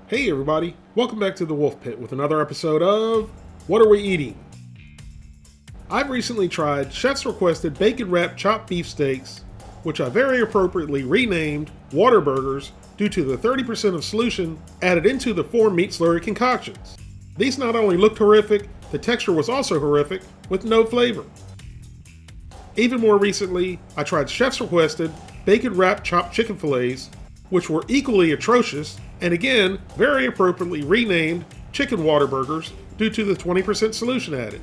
Hey everybody, welcome back to the Wolf Pit with another episode of What Are We Eating? I've recently tried chef's requested bacon wrapped chopped beef steaks, which I very appropriately renamed Water Burgers due to the 30% of solution added into the 4 meat slurry concoctions. These not only looked horrific, the texture was also horrific with no flavor. Even more recently, I tried chef's requested bacon wrapped chopped chicken fillets, which were equally atrocious, and again, very appropriately renamed chicken water burgers due to the 20% solution added.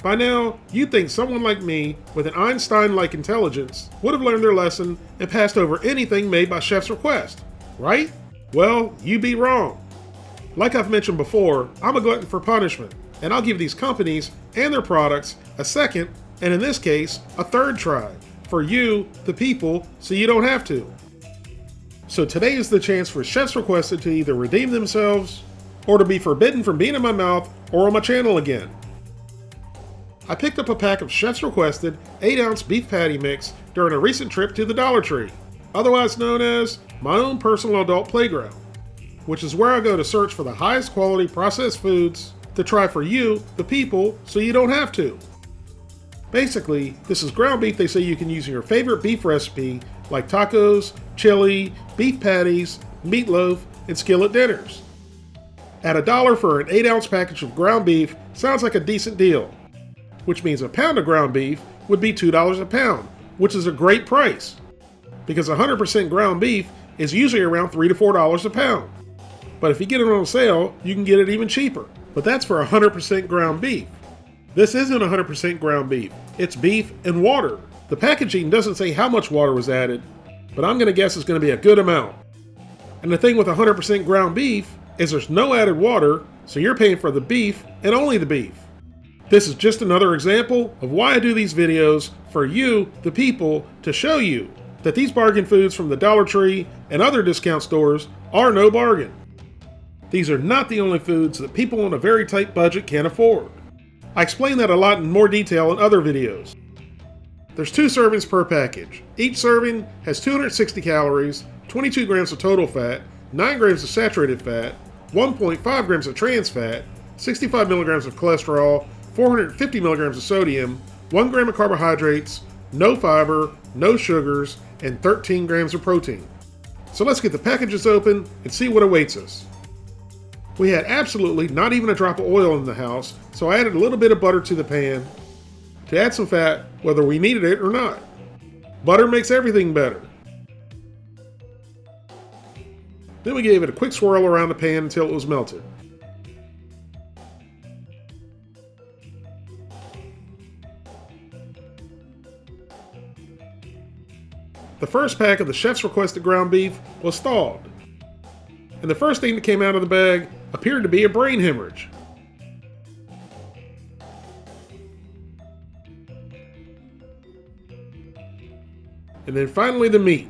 By now, you'd think someone like me, with an Einstein-like intelligence, would have learned their lesson and passed over anything made by chef's request, right? Well, you'd be wrong. Like I've mentioned before, I'm a glutton for punishment, and I'll give these companies and their products a second, and in this case, a third try. For you, the people, so you don't have to. So today is the chance for chefs requested to either redeem themselves or to be forbidden from being in my mouth or on my channel again. I picked up a pack of chefs requested 8-ounce beef patty mix during a recent trip to the Dollar Tree, otherwise known as my own personal adult playground, which is where I go to search for the highest quality processed foods to try for you, the people, so you don't have to. Basically, this is ground beef they say you can use in your favorite beef recipe like tacos, chili, beef patties, meatloaf, and skillet dinners. At $1 for an 8-ounce package of ground beef sounds like a decent deal, which means a pound of ground beef would be $2 a pound, which is a great price, because 100% ground beef is usually around $3 to $4 a pound. But if you get it on sale, you can get it even cheaper, but that's for 100% ground beef. This isn't 100% ground beef, it's beef and water. The packaging doesn't say how much water was added, but I'm going to guess it's going to be a good amount. And the thing with 100% ground beef is there's no added water, so you're paying for the beef and only the beef. This is just another example of why I do these videos for you, the people, to show you that these bargain foods from the Dollar Tree and other discount stores are no bargain. These are not the only foods that people on a very tight budget can't afford. I explain that a lot in more detail in other videos. There's 2 servings per package. Each serving has 260 calories, 22 grams of total fat, 9 grams of saturated fat, 1.5 grams of trans fat, 65 milligrams of cholesterol, 450 milligrams of sodium, 1 gram of carbohydrates, no fiber, no sugars, and 13 grams of protein. So let's get the packages open and see what awaits us. We had absolutely not even a drop of oil in the house, so I added a little bit of butter to the pan to add some fat whether we needed it or not. Butter makes everything better. Then we gave it a quick swirl around the pan until it was melted. The first pack of the chef's requested ground beef was thawed, and the first thing that came out of the bag appeared to be a brain hemorrhage. And then finally the meat.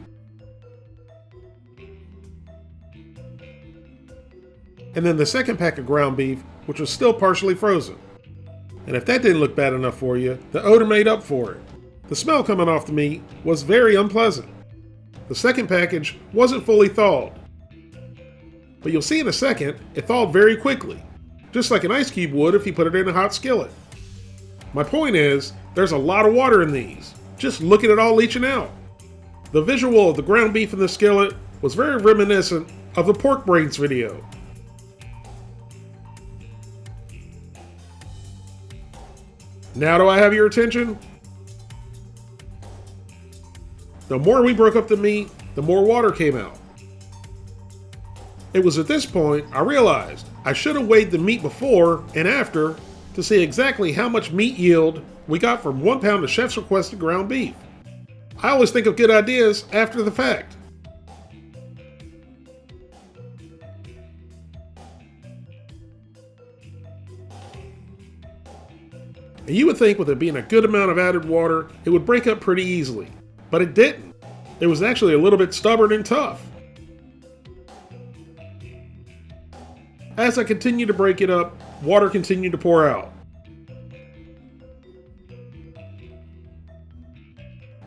And then the second pack of ground beef, which was still partially frozen. And if that didn't look bad enough for you, the odor made up for it. The smell coming off the meat was very unpleasant. The second package wasn't fully thawed. But you'll see in a second, it thawed very quickly, just like an ice cube would if you put it in a hot skillet. My point is, there's a lot of water in these. Just look at it all leaching out. The visual of the ground beef in the skillet was very reminiscent of the pork brains video. Now do I have your attention? The more we broke up the meat, the more water came out. It was at this point I realized I should have weighed the meat before and after to see exactly how much meat yield we got from 1 pound of chef's requested ground beef. I always think of good ideas after the fact. And you would think with it being a good amount of added water, it would break up pretty easily. But it didn't. It was actually a little bit stubborn and tough. As I continued to break it up, water continued to pour out.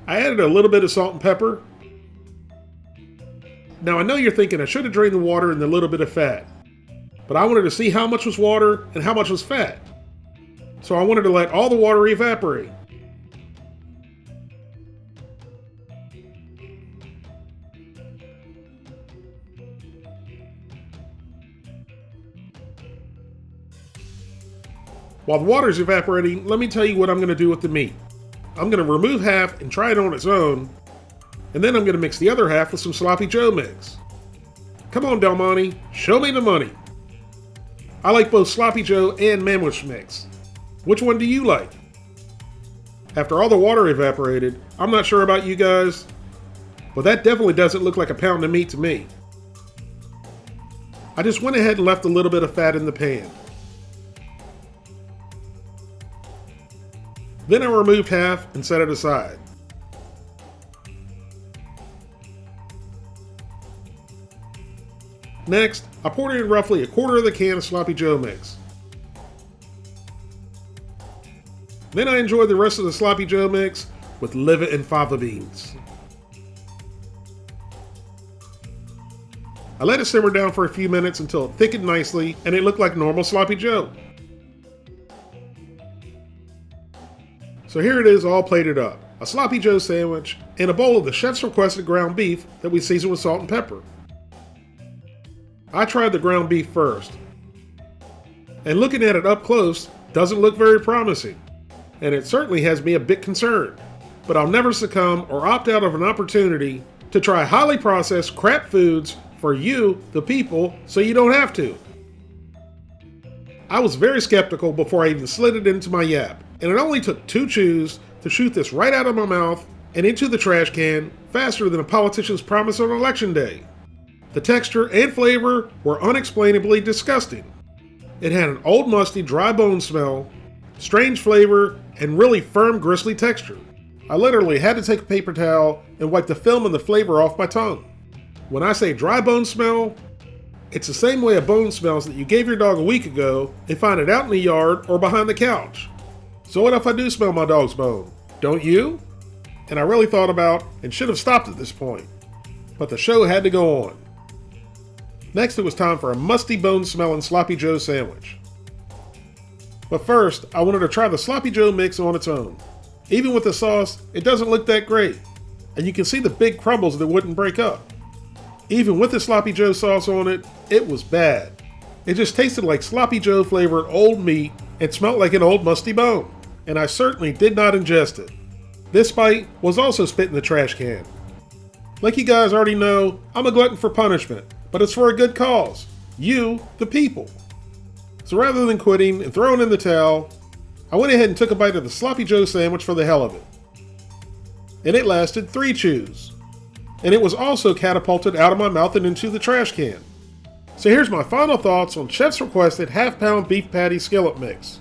I added a little bit of salt and pepper, Now I know you're thinking I should have drained the water and the little bit of fat, but I wanted to see how much was water and how much was fat. So I wanted to let all the water evaporate. While the water is evaporating, let me tell you what I'm going to do with the meat. I'm going to remove half and try it on its own, and then I'm going to mix the other half with some Sloppy Joe mix. Come on, Del Monte, show me the money. I like both Sloppy Joe and Manwich mix. Which one do you like? After all the water evaporated, I'm not sure about you guys, but that definitely doesn't look like a pound of meat to me. I just went ahead and left a little bit of fat in the pan. Then I removed half and set it aside. Next, I poured in roughly a quarter of the can of Sloppy Joe mix. Then I enjoyed the rest of the Sloppy Joe mix with liver and fava beans. I let it simmer down for a few minutes until it thickened nicely and it looked like normal Sloppy Joe. So here it is all plated up, a Sloppy Joe sandwich and a bowl of the chef's requested ground beef that we seasoned with salt and pepper. I tried the ground beef first, and looking at it up close doesn't look very promising, and it certainly has me a bit concerned, but I'll never succumb or opt out of an opportunity to try highly processed crap foods for you, the people, so you don't have to. I was very skeptical before I even slid it into my yap, and it only took 2 chews to shoot this right out of my mouth and into the trash can faster than a politician's promise on election day. The texture and flavor were unexplainably disgusting. It had an old musty dry bone smell, strange flavor, and really firm gristly texture. I literally had to take a paper towel and wipe the film and the flavor off my tongue. When I say dry bone smell, it's the same way a bone smells that you gave your dog a week ago and find it out in the yard or behind the couch. So what if I do smell my dog's bone? Don't you? And I really thought about and should have stopped at this point, but the show had to go on. Next, it was time for a musty bone-smelling Sloppy Joe sandwich. But first, I wanted to try the Sloppy Joe mix on its own. Even with the sauce, it doesn't look that great, and you can see the big crumbles that wouldn't break up. Even with the Sloppy Joe sauce on it, it was bad. It just tasted like Sloppy Joe flavored old meat and smelled like an old musty bone, and I certainly did not ingest it. This bite was also spit in the trash can. Like you guys already know, I'm a glutton for punishment, but it's for a good cause. You, the people. So rather than quitting and throwing in the towel, I went ahead and took a bite of the Sloppy Joe sandwich for the hell of it. And it lasted 3 chews. And it was also catapulted out of my mouth and into the trash can. So here's my final thoughts on Chef's requested half-pound beef patty skillet mix.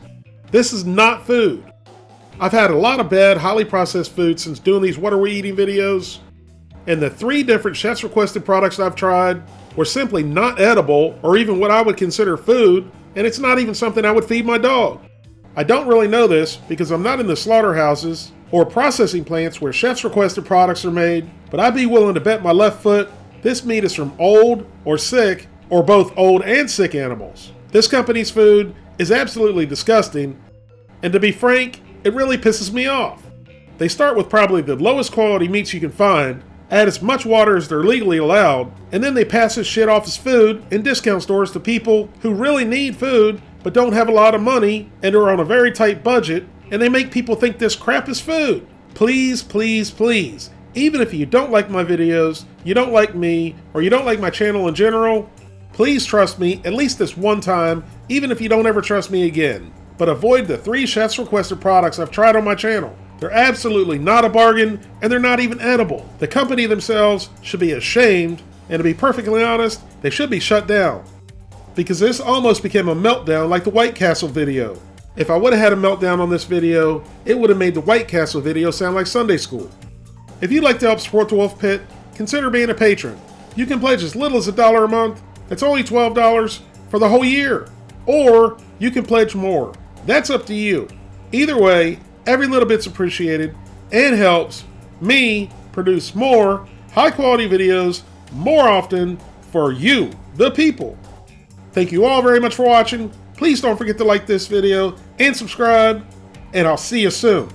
This is not food. I've had a lot of bad, highly processed food since doing these What Are We Eating videos, and the 3 different Chef's requested products I've tried were simply not edible or even what I would consider food, and it's not even something I would feed my dog. I don't really know this because I'm not in the slaughterhouses or processing plants where Chef's requested products are made, but I'd be willing to bet my left foot this meat is from old or sick or both old and sick animals. This company's food is absolutely disgusting, and to be frank, it really pisses me off. They start with probably the lowest quality meats you can find, add as much water as they're legally allowed, and then they pass this shit off as food in discount stores to people who really need food but don't have a lot of money and are on a very tight budget, and they make people think this crap is food. Please, please, please, even if you don't like my videos, you don't like me, or you don't like my channel in general, please trust me at least this one time, even if you don't ever trust me again. But avoid the 3 Chef's requested products I've tried on my channel. They're absolutely not a bargain, and they're not even edible. The company themselves should be ashamed, and to be perfectly honest, they should be shut down. Because this almost became a meltdown like the White Castle video. If I would have had a meltdown on this video, it would have made the White Castle video sound like Sunday school. If you'd like to help support the Wolf Pit, consider being a patron. You can pledge as little as $1 a month. That's only $12 for the whole year. Or you can pledge more. That's up to you. Either way, every little bit's appreciated and helps me produce more high quality videos more often for you, the people. Thank you all very much for watching. Please don't forget to like this video and subscribe, and I'll see you soon.